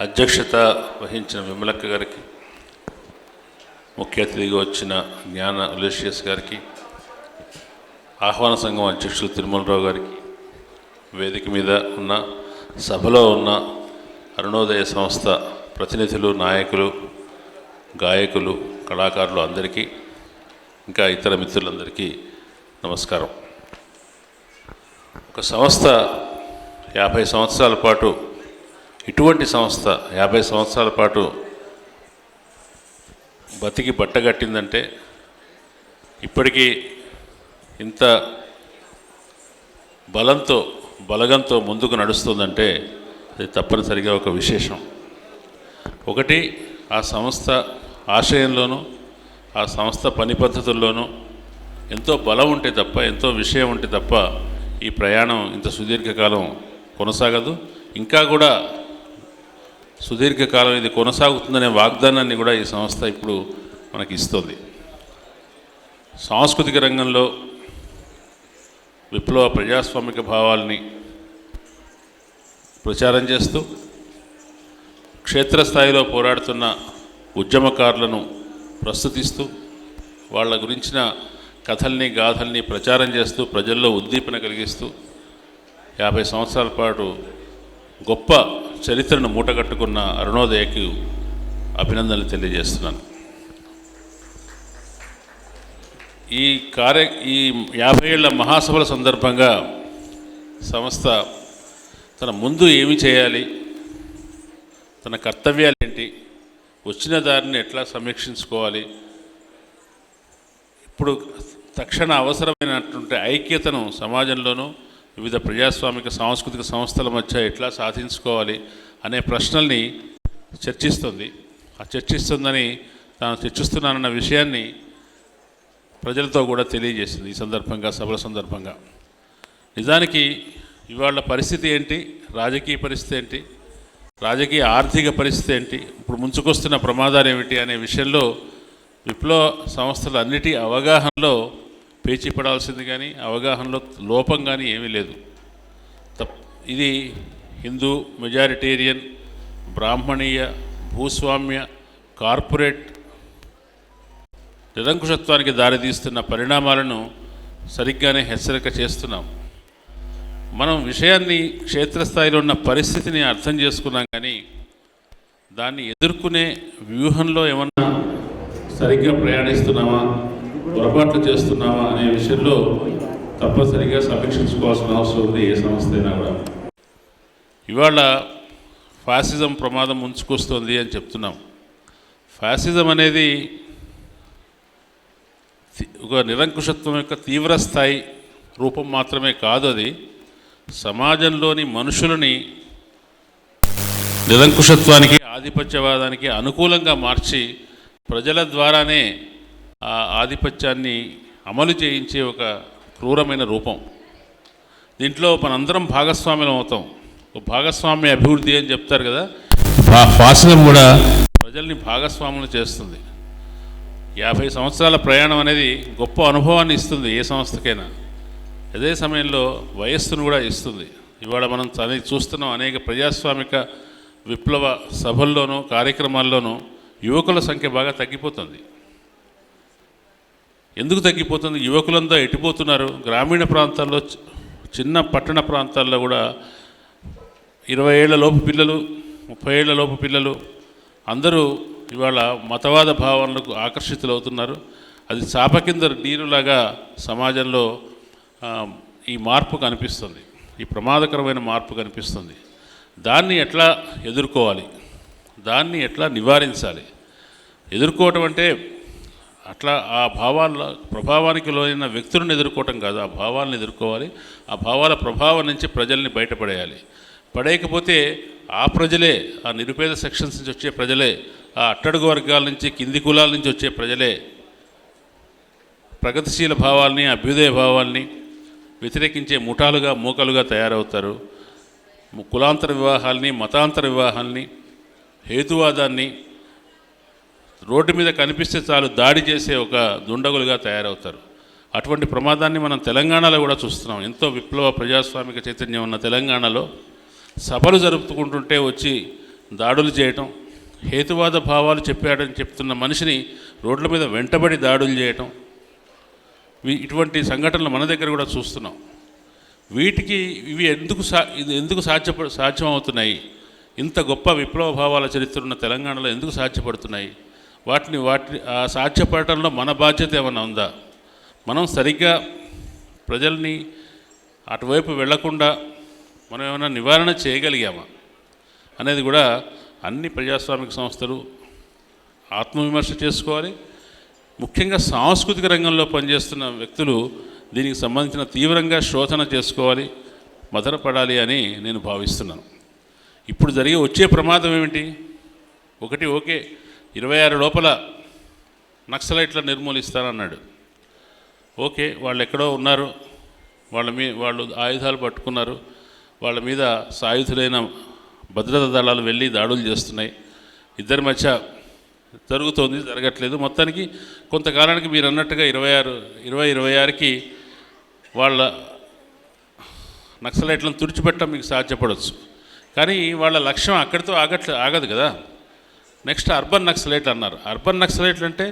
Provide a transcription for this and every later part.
అధ్యక్షత వహించిన విమలక్క గారికి, ముఖ్య అతిథిగా వచ్చిన జ్ఞాన ఉలేషియస్ గారికి, ఆహ్వాన సంఘం అధ్యక్షులు తిరుమలరావు గారికి, వేదిక మీద ఉన్న సభలో ఉన్న అరుణోదయ సంస్థ ప్రతినిధులు, నాయకులు, గాయకులు, కళాకారులు అందరికీ, ఇంకా ఇతర మిత్రులందరికీ నమస్కారం. ఒక సంస్థ 50 సంవత్సరాల పాటు, ఇటువంటి సంస్థ 50 సంవత్సరాల పాటు బతికి బట్టగట్టిందంటే, ఇప్పటికీ ఇంత బలగంతో ముందుకు నడుస్తుందంటే అది తప్పనిసరిగా ఒక విశేషం. ఒకటి, ఆ సంస్థ ఆశయంలోనూ ఆ సంస్థ పని పద్ధతుల్లోనూ ఎంతో బలం ఉంటే తప్ప, ఎంతో విషయం ఉంటే తప్ప ఈ ప్రయాణం ఇంత సుదీర్ఘకాలం కొనసాగదు. ఇంకా కూడా సుదీర్ఘకాలం ఇది కొనసాగుతుందనే వాగ్దానాన్ని కూడా ఈ సంస్థ ఇప్పుడు మనకి ఇస్తుంది. సాంస్కృతిక రంగంలో విప్లవ ప్రజాస్వామిక భావాల్ని ప్రచారం చేస్తూ, క్షేత్రస్థాయిలో పోరాడుతున్న ఉద్యమకారులను ప్రస్తుతిస్తూ, వాళ్ళ గురించిన కథల్ని, గాథల్ని ప్రచారం చేస్తూ, ప్రజల్లో ఉద్దీపన కలిగిస్తూ 50 సంవత్సరాల పాటు గొప్ప చరిత్రను మూటగట్టుకున్న అరుణోదయకు అభినందనలు తెలియజేస్తున్నాను. ఈ 50 ఏళ్ల మహాసభల సందర్భంగా సంస్థ తన ముందు ఏమి చేయాలి, తన కర్తవ్యాలు ఏంటి, వచ్చిన దారిని ఎట్లా సమీక్షించుకోవాలి, ఇప్పుడు తక్షణ అవసరమైనటువంటి ఐక్యతను సమాజంలోనూ వివిధ ప్రజాస్వామిక సాంస్కృతిక సంస్థల మధ్య ఎట్లా సాధించుకోవాలి అనే ప్రశ్నల్ని చర్చిస్తుంది. చర్చిస్తుందని, తాను చర్చిస్తున్నానన్న విషయాన్ని ప్రజలతో కూడా తెలియజేసింది ఈ సందర్భంగా, సభల సందర్భంగా. నిజానికి ఇవాళ పరిస్థితి ఏంటి, రాజకీయ పరిస్థితి ఏంటి, రాజకీయ ఆర్థిక పరిస్థితి ఏంటి, ఇప్పుడు ముంచుకొస్తున్న ప్రమాదాలు ఏమిటి అనే విషయంలో విప్లవ సంస్థలు అన్నిటి అవగాహనలో పేచీ పడాల్సింది కానీ, అవగాహనలో లోపం కానీ ఏమీ లేదు. ఇది హిందూ, మెజారిటేరియన్, బ్రాహ్మణీయ, భూస్వామ్య, కార్పొరేట్ నిరంకుశత్వానికి దారితీస్తున్న పరిణామాలను సరిగ్గానే హెచ్చరిక చేస్తున్నాం. మనం విషయాన్ని, క్షేత్రస్థాయిలో ఉన్న పరిస్థితిని అర్థం చేసుకున్నాం, కానీ దాన్ని ఎదుర్కొనే వ్యూహంలో ఏమన్నా సరిగ్గా ప్రయాణిస్తున్నామా, పొరపాట్లు చేస్తున్నామా అనే విషయంలో తప్పనిసరిగా సమీక్షించుకోవాల్సిన అవసరం ఉంది ఏ సంస్థ అయినా కూడా. ఇవాళ ఫ్యాసిజం ప్రమాదం ముంచుకొస్తుంది అని చెప్తున్నాం. ఫ్యాసిజం అనేది ఒక నిరంకుశత్వం యొక్క తీవ్రస్థాయి రూపం మాత్రమే కాదు, అది సమాజంలోని మనుషులని నిరంకుశత్వానికి, ఆధిపత్యవాదానికి అనుకూలంగా మార్చి ప్రజల ద్వారానే ఆ ఆధిపత్యాన్ని అమలు చేయించే ఒక క్రూరమైన రూపం. దీంట్లో మనందరం భాగస్వామ్యం అవుతాం. భాగస్వామ్య అభివృద్ధి అని చెప్తారు కదా, ఫాసిజం కూడా ప్రజల్ని భాగస్వాములు చేస్తుంది. 50 సంవత్సరాల ప్రయాణం అనేది గొప్ప అనుభవాన్ని ఇస్తుంది ఏ సంస్థకైనా. అదే సమయంలో వయస్సును కూడా ఇస్తుంది. ఇవాళ మనం చూస్తున్నాం, అనేక ప్రజాస్వామిక విప్లవ సభల్లోనూ కార్యక్రమాల్లోనూ యువకుల సంఖ్య బాగా తగ్గిపోతుంది. ఎందుకు తగ్గిపోతుంది? యువకులంతా ఎట్టిపోతున్నారు. గ్రామీణ ప్రాంతాల్లో, చిన్న పట్టణ ప్రాంతాల్లో కూడా 20 ఏళ్ల లోపు పిల్లలు, 30 ఏళ్ల లోపు పిల్లలు అందరూ ఇవాళ మతవాద భావనలకు ఆకర్షితులవుతున్నారు. అది చాప కింద నీరులాగా సమాజంలో ఈ మార్పు కనిపిస్తుంది, ఈ ప్రమాదకరమైన మార్పు కనిపిస్తుంది. దాన్ని ఎట్లా ఎదుర్కోవాలి, దాన్ని ఎట్లా నివారించాలి? ఎదుర్కోవటం అంటే అట్లా ఆ భావాల ప్రభావానికి లోనైన వ్యక్తులను ఎదుర్కోవటం కాదు, ఆ భావాలను ఎదుర్కోవాలి. ఆ భావాల ప్రభావం నుంచి ప్రజల్ని బయటపడేయాలి. పడేయకపోతే ఆ ప్రజలే, ఆ నిరుపేద సెక్షన్స్ నుంచి వచ్చే ప్రజలే, ఆ అట్టడుగు వర్గాల నుంచి, కింది కులాల నుంచి వచ్చే ప్రజలే ప్రగతిశీల భావాల్ని, అభ్యుదయ భావాల్ని వ్యతిరేకించే ముఠాలుగా, మూకలుగా తయారవుతారు. కులాంతర వివాహాల్ని, మతాంతర వివాహాల్ని, హేతువాదాన్ని రోడ్డు మీద కనిపిస్తే చాలు దాడి చేసే ఒక దుండగులుగా తయారవుతారు. అటువంటి ప్రమాదాన్ని మనం తెలంగాణలో కూడా చూస్తున్నాం. ఎంతో విప్లవ ప్రజాస్వామిక చైతన్యం ఉన్న తెలంగాణలో సభలు జరుపుకుంటుంటే వచ్చి దాడులు చేయటం, హేతువాద భావాలు చెప్పాడని చెప్తున్న మనిషిని రోడ్ల మీద వెంటబడి దాడులు చేయటం, ఇటువంటి సంఘటనలు మన దగ్గర కూడా చూస్తున్నాం. వీటికి ఇవి ఎందుకు సాధ్యమవుతున్నాయి? ఇంత గొప్ప విప్లవ భావాల చరిత్ర ఉన్న తెలంగాణలో ఎందుకు సాధ్యపడుతున్నాయి? వాటిని సాధ్యపడటంలో మన బాధ్యత ఏమైనా ఉందా? మనం సరిగ్గా ప్రజల్ని అటువైపు వెళ్లకుండా మనం ఏమైనా నివారణ చేయగలిగామా అనేది కూడా అన్ని ప్రజాస్వామిక సంస్థలు ఆత్మవిమర్శ చేసుకోవాలి. ముఖ్యంగా సాంస్కృతిక రంగంలో పనిచేస్తున్న వ్యక్తులు దీనికి సంబంధించిన తీవ్రంగా శోధన చేసుకోవాలి, మదనపడాలి అని నేను భావిస్తున్నాను. ఇప్పుడు వచ్చే ప్రమాదం ఏమిటి? ఒకటి, ఓకే 26 లోపల నక్సలైట్లను నిర్మూలిస్తానన్నాడు. ఓకే, వాళ్ళు ఎక్కడో ఉన్నారు, వాళ్ళు ఆయుధాలు పట్టుకున్నారు, వాళ్ళ మీద సాయుధులైన భద్రతా దళాలు వెళ్ళి దాడులు చేస్తున్నాయి, ఇద్దరి మధ్య జరగట్లేదు. మొత్తానికి కొంతకాలానికి మీరు అన్నట్టుగా 2026కి వాళ్ళ నక్సలైట్లను తుడిచిపెట్టడం మీకు సాధ్యపడవచ్చు. కానీ వాళ్ళ లక్ష్యం అక్కడితో ఆగదు కదా. నెక్స్ట్ అర్బన్ నక్సలైట్లు అన్నారు. అర్బన్ నక్సలైట్లు అంటే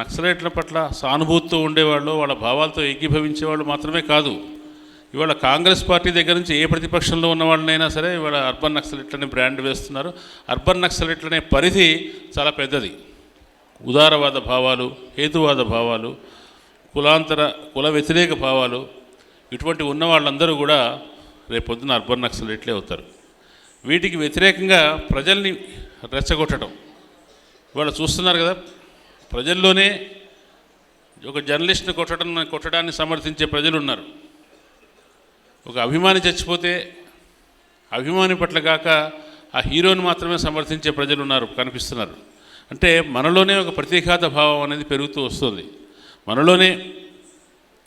నక్సలైట్ల పట్ల సానుభూతితో ఉండేవాళ్ళు, వాళ్ళ భావాలతో ఏకీభవించేవాళ్ళు మాత్రమే కాదు. ఇవాళ కాంగ్రెస్ పార్టీ దగ్గర నుంచి ఏ ప్రతిపక్షంలో ఉన్న వాళ్ళనైనా సరే ఇవాళ అర్బన్ నక్సలైట్లని బ్రాండ్ వేస్తున్నారు. అర్బన్ నక్సలైట్లనే పరిధి చాలా పెద్దది. ఉదారవాద భావాలు, హేతువాద భావాలు, కుల వ్యతిరేక భావాలు ఇటువంటి ఉన్న వాళ్ళందరూ కూడా రేపొద్దున అర్బన్ నక్సలైట్లే అవుతారు. వీటికి వ్యతిరేకంగా ప్రజల్ని రెచ్చగొట్టడం ఇవాళ చూస్తున్నారు కదా. ప్రజల్లోనే ఒక జర్నలిస్ట్ని కొట్టడాన్ని సమర్థించే ప్రజలు ఉన్నారు. ఒక అభిమాని చచ్చిపోతే అభిమాని పట్ల కాక ఆ హీరోని మాత్రమే సమర్థించే ప్రజలు కనిపిస్తున్నారు. అంటే మనలోనే ఒక ప్రతీఘాత భావం అనేది పెరుగుతూ వస్తుంది. మనలోనే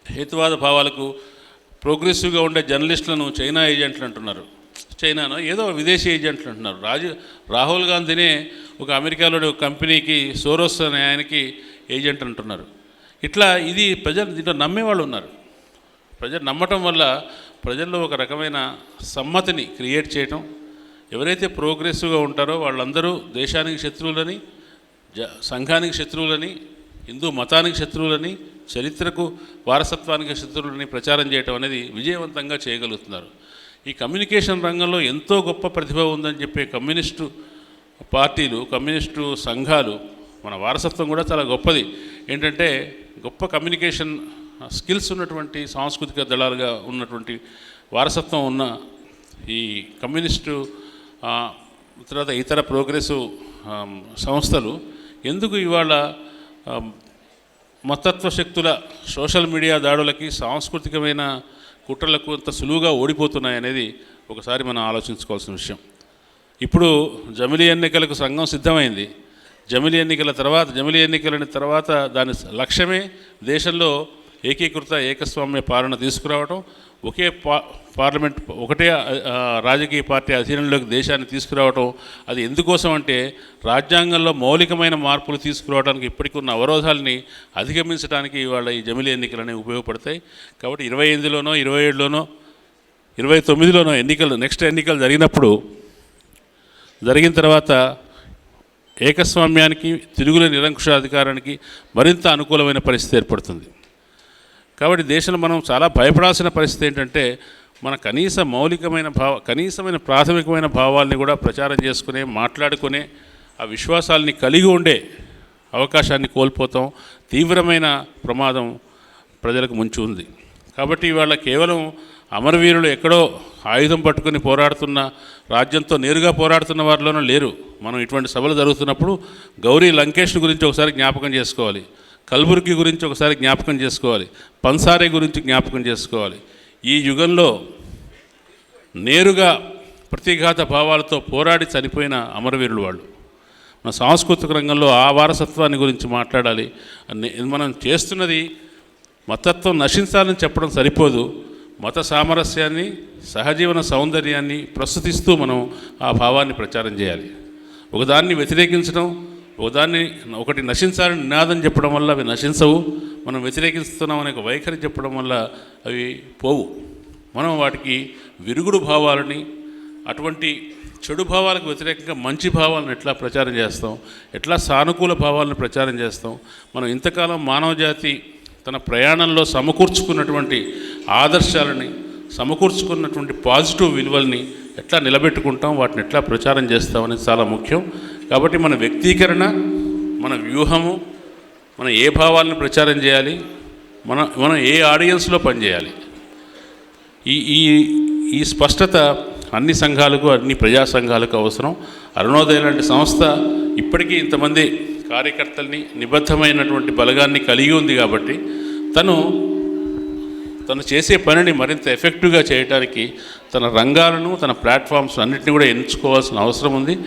హేతువాద భావాలకు ప్రోగ్రెసివ్గా ఉండే జర్నలిస్టులను చైనా ఏజెంట్లు అంటున్నారు. చైనానో ఏదో విదేశీ ఏజెంట్లు అంటున్నారు. రాహుల్ గాంధీనే ఒక అమెరికాలోని ఒక కంపెనీకి సోరోస్ అనే ఆయనకి ఏజెంట్ అంటున్నారు. ఇట్లా ఇది ప్రజలు దీంట్లో నమ్మేవాళ్ళు ఉన్నారు. ప్రజలు నమ్మటం వల్ల ప్రజల్లో ఒక రకమైన సమ్మతిని క్రియేట్ చేయటం. ఎవరైతే ప్రోగ్రెసివ్గా ఉంటారో వాళ్ళందరూ దేశానికి శత్రువులని, సంఘానికి శత్రువులని, హిందూ మతానికి శత్రువులని, చరిత్రకు వారసత్వానికి శత్రువులని ప్రచారం చేయటం అనేది విజయవంతంగా చేయగలుగుతున్నారు. ఈ కమ్యూనికేషన్ రంగంలో ఎంతో గొప్ప ప్రతిభ ఉందని చెప్పే కమ్యూనిస్టు పార్టీలు, కమ్యూనిస్టు సంఘాలు, మన వారసత్వం కూడా చాలా గొప్పది. ఏంటంటే గొప్ప కమ్యూనికేషన్ స్కిల్స్ ఉన్నటువంటి సాంస్కృతిక దళాలుగా ఉన్నటువంటి వారసత్వం ఉన్న ఈ కమ్యూనిస్టు తర్వాత ఇతర ప్రోగ్రెసివ్ సంస్థలు ఎందుకు ఇవాళ మతత్వ శక్తుల సోషల్ మీడియా దాడులకి, సాంస్కృతికమైన కుట్రలకు అంత సులువుగా ఓడిపోతున్నాయి అనేది ఒకసారి మనం ఆలోచించుకోవాల్సిన విషయం. ఇప్పుడు జమిలీ ఎన్నికలకు సంఘం సిద్ధమైంది. జమిలీ ఎన్నికలని తర్వాత దాని లక్ష్యమే దేశంలో ఏకీకృత ఏకస్వామ్య పాలన తీసుకురావడం, ఒకే పార్లమెంట్, ఒకటే రాజకీయ పార్టీ అధీనంలోకి దేశాన్ని తీసుకురావడం. అది ఎందుకోసం అంటే రాజ్యాంగంలో మౌలికమైన మార్పులు తీసుకురావడానికి ఇప్పటికి ఉన్న అవరోధాలని అధిగమించడానికి ఇవాళ ఈ జమిలీ ఎన్నికలు అనేవి ఉపయోగపడతాయి. కాబట్టి 28లోనో 27లోనో 29లోనో నెక్స్ట్ ఎన్నికలు జరిగిన తర్వాత ఏకస్వామ్యానికి, తిరుగులేని నిరంకుశాధికారానికి మరింత అనుకూలమైన పరిస్థితి ఏర్పడుతుంది. కాబట్టి దేశంలో మనం చాలా భయపడాల్సిన పరిస్థితి ఏంటంటే మన కనీసమైన ప్రాథమికమైన భావాల్ని కూడా ప్రచారం చేసుకునే, మాట్లాడుకునే ఆ విశ్వాసాలని కలిగి ఉండే అవకాశాన్ని కోల్పోతాం. తీవ్రమైన ప్రమాదం ప్రజలకు ముంచి ఉంది. కాబట్టి ఇవాళ కేవలం అమరవీరులు ఎక్కడో ఆయుధం పట్టుకుని పోరాడుతున్న, రాజ్యంతో నేరుగా పోరాడుతున్న వారిలోనూ లేరు. మనం ఇటువంటి సభలు జరుగుతున్నప్పుడు గౌరీ లంకేష్ గురించి ఒకసారి జ్ఞాపకం చేసుకోవాలి, కల్బుర్గి గురించి ఒకసారి జ్ఞాపకం చేసుకోవాలి, పన్సారే గురించి జ్ఞాపకం చేసుకోవాలి. ఈ యుగంలో నేరుగా ప్రతిఘాత భావాలతో పోరాడి చనిపోయిన అమరవీరులు వాళ్ళు. మన సాంస్కృతిక రంగంలో ఆ వారసత్వాన్ని గురించి మాట్లాడాలి. మనం చేస్తున్నది మతత్వం నశించాలని చెప్పడం సరిపోదు. మత సామరస్యాన్ని, సహజీవన సౌందర్యాన్ని ప్రస్తుతిస్తూ మనం ఆ భావాన్ని ప్రచారం చేయాలి. ఒకదాన్ని వ్యతిరేకించడం, ఒకటి నశించాలని నినాదం చెప్పడం వల్ల అవి నశించవు. మనం వ్యతిరేకిస్తున్నాం అనే ఒక వైఖరి చెప్పడం వల్ల అవి పోవు. మనం వాటికి విరుగుడు భావాలని, అటువంటి చెడు భావాలకు వ్యతిరేకంగా మంచి భావాలను ఎట్లా ప్రచారం చేస్తాం, ఎట్లా సానుకూల భావాలను ప్రచారం చేస్తాం. మనం ఇంతకాలం మానవ జాతి తన ప్రయాణంలో సమకూర్చుకున్నటువంటి ఆదర్శాలని, సమకూర్చుకున్నటువంటి పాజిటివ్ విలువల్ని ఎట్లా నిలబెట్టుకుంటాం, వాటిని ఎట్లా ప్రచారం చేస్తాం అనేది చాలా ముఖ్యం. కాబట్టి మన వ్యక్తీకరణ, మన వ్యూహము, మనం ఏ భావాలను ప్రచారం చేయాలి, మనం ఏ ఆడియన్స్లో పనిచేయాలి, ఈ ఈ స్పష్టత అన్ని సంఘాలకు, అన్ని ప్రజా సంఘాలకు అవసరం. అరుణోదయ లాంటి సంస్థ ఇప్పటికీ ఇంతమంది కార్యకర్తల్ని, నిబద్ధమైనటువంటి బలగాన్ని కలిగి ఉంది కాబట్టి తను చేసే పనిని మరింత ఎఫెక్టివ్గా చేయడానికి తన రంగాలను, తన ప్లాట్ఫామ్స్ అన్నింటినీ కూడా ఎంచుకోవాల్సిన అవసరం ఉంది.